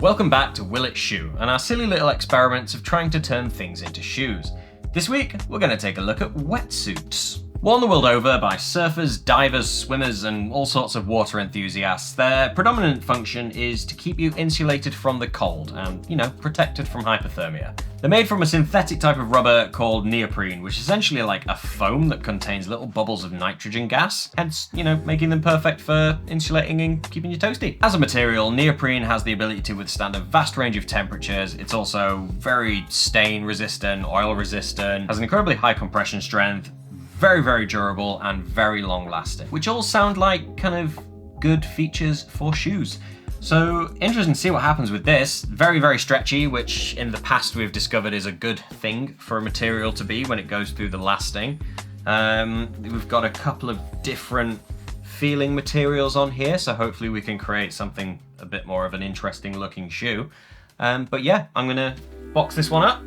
Welcome back to Will It Shoe and our silly little experiments of trying to turn things into shoes. This week, we're going to take a look at wetsuits. Worn the world over by surfers, divers, swimmers, and all sorts of water enthusiasts, their predominant function is to keep you insulated from the cold and, protected from hypothermia. They're made from a synthetic type of rubber called neoprene, which is essentially like a foam that contains little bubbles of nitrogen gas, hence, making them perfect for insulating and keeping you toasty. As a material, neoprene has the ability to withstand a vast range of temperatures. It's also very stain resistant, oil resistant, has an incredibly high compression strength, very, very durable, and very long lasting, which all sound like kind of good features for shoes. So interesting to see what happens with this. Very, very stretchy, which in the past we've discovered is a good thing for a material to be when it goes through the lasting. We've got a couple of different feeling materials on here, so hopefully we can create something a bit more of an interesting looking shoe. But yeah, I'm gonna box this one up,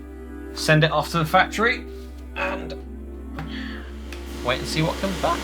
send it off to the factory, and wait and see what comes back.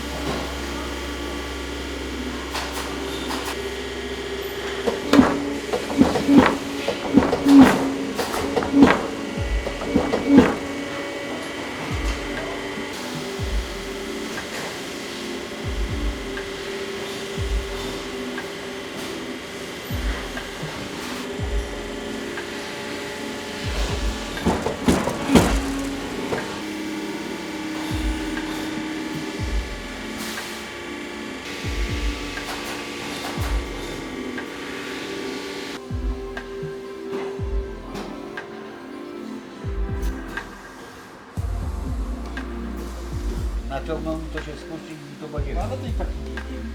Naciągnął, to się spuści do bagietu. Ale to i tak nie wiem.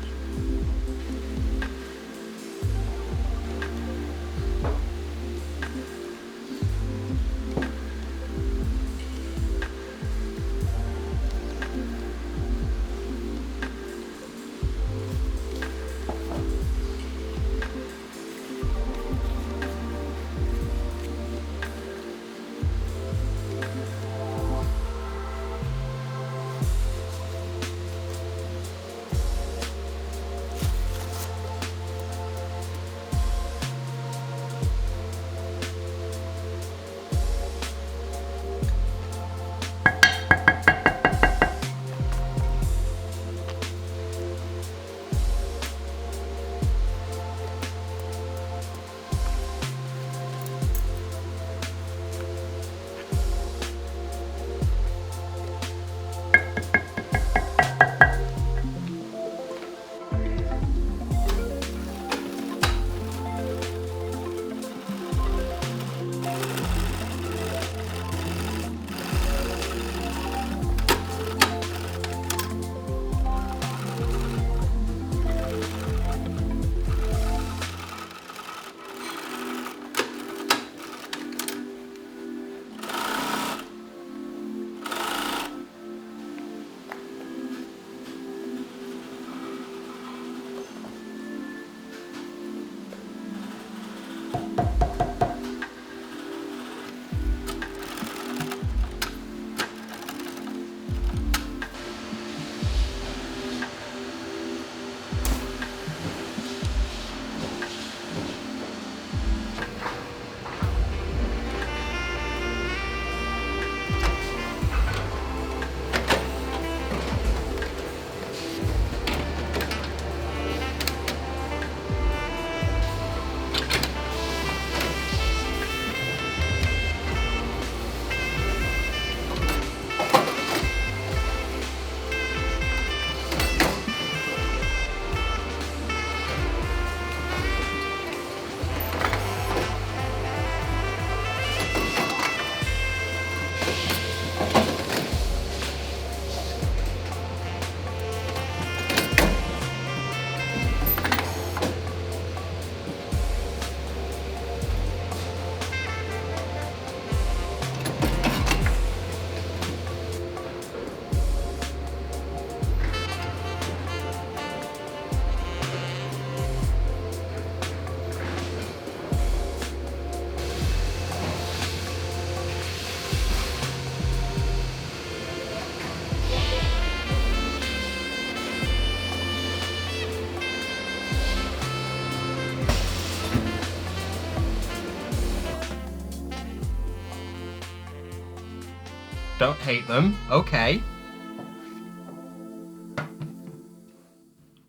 Don't hate them. Okay.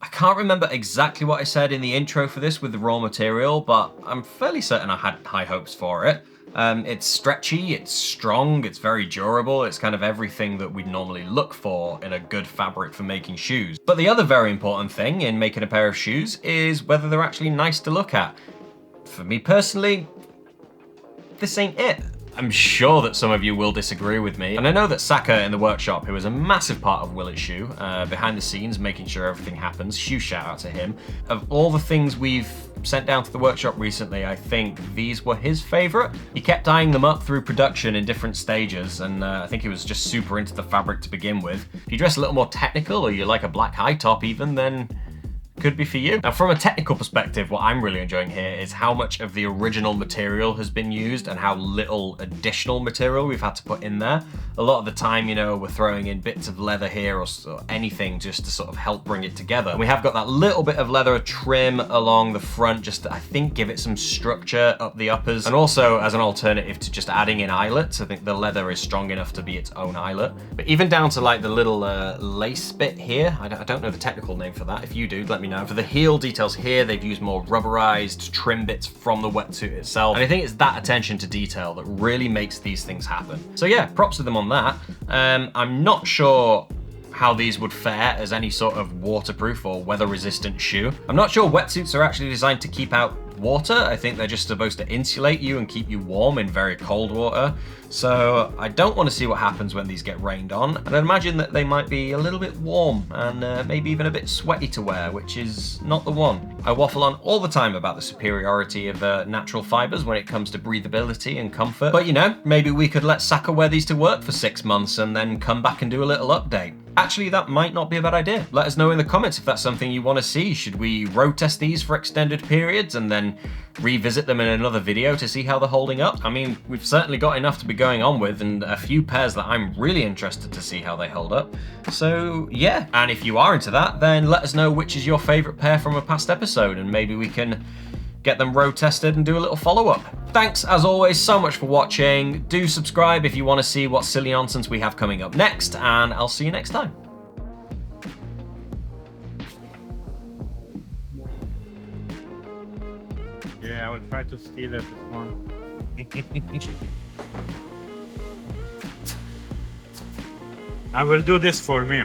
I can't remember exactly what I said in the intro for this with the raw material, but I'm fairly certain I had high hopes for it. It's stretchy, it's strong, it's very durable, it's kind of everything that we'd normally look for in a good fabric for making shoes. But the other very important thing in making a pair of shoes is whether they're actually nice to look at. For me personally, this ain't it. I'm sure that some of you will disagree with me, and I know that Saka in the workshop, who is a massive part of Will It Shoe, behind the scenes, making sure everything happens, huge shout out to him. Of all the things we've sent down to the workshop recently, I think these were his favourite. He kept eyeing them up through production in different stages, and I think he was just super into the fabric to begin with. If you dress a little more technical, or you like a black high top even, then could be for you. Now, from a technical perspective, what I'm really enjoying here is how much of the original material has been used and how little additional material we've had to put in there. A lot of the time, you know, we're throwing in bits of leather here or anything just to sort of help bring it together. And we have got that little bit of leather trim along the front just to, I think, give it some structure up the uppers. And also as an alternative to just adding in eyelets, I think the leather is strong enough to be its own eyelet. But even down to like the little lace bit here, I don't know the technical name for that. If you do, let me know. For the heel details here, they've used more rubberized trim bits from the wetsuit itself. And I think it's that attention to detail that really makes these things happen. So yeah, props to them on that. I'm not sure how these would fare as any sort of waterproof or weather resistant shoe. I'm not sure wetsuits are actually designed to keep out water. I think they're just supposed to insulate you and keep you warm in very cold water. So I don't want to see what happens when these get rained on. And I'd imagine that they might be a little bit warm and maybe even a bit sweaty to wear, which is not the one. I waffle on all the time about the superiority of natural fibers when it comes to breathability and comfort. But you know, maybe we could let Saka wear these to work for 6 months and then come back and do a little update. Actually, that might not be a bad idea. Let us know in the comments if that's something you want to see. Should we road test these for extended periods and then revisit them in another video to see how they're holding up? I mean, we've certainly got enough to be going on with and a few pairs that I'm really interested to see how they hold up. So yeah, and if you are into that, then let us know which is your favorite pair from a past episode and maybe we can get them road tested and do a little follow-up. Thanks as always so much for watching. Do subscribe if you want to see what silly nonsense we have coming up next, and I'll see you next time. Yeah, I will try to steal it this one. I will do this for me.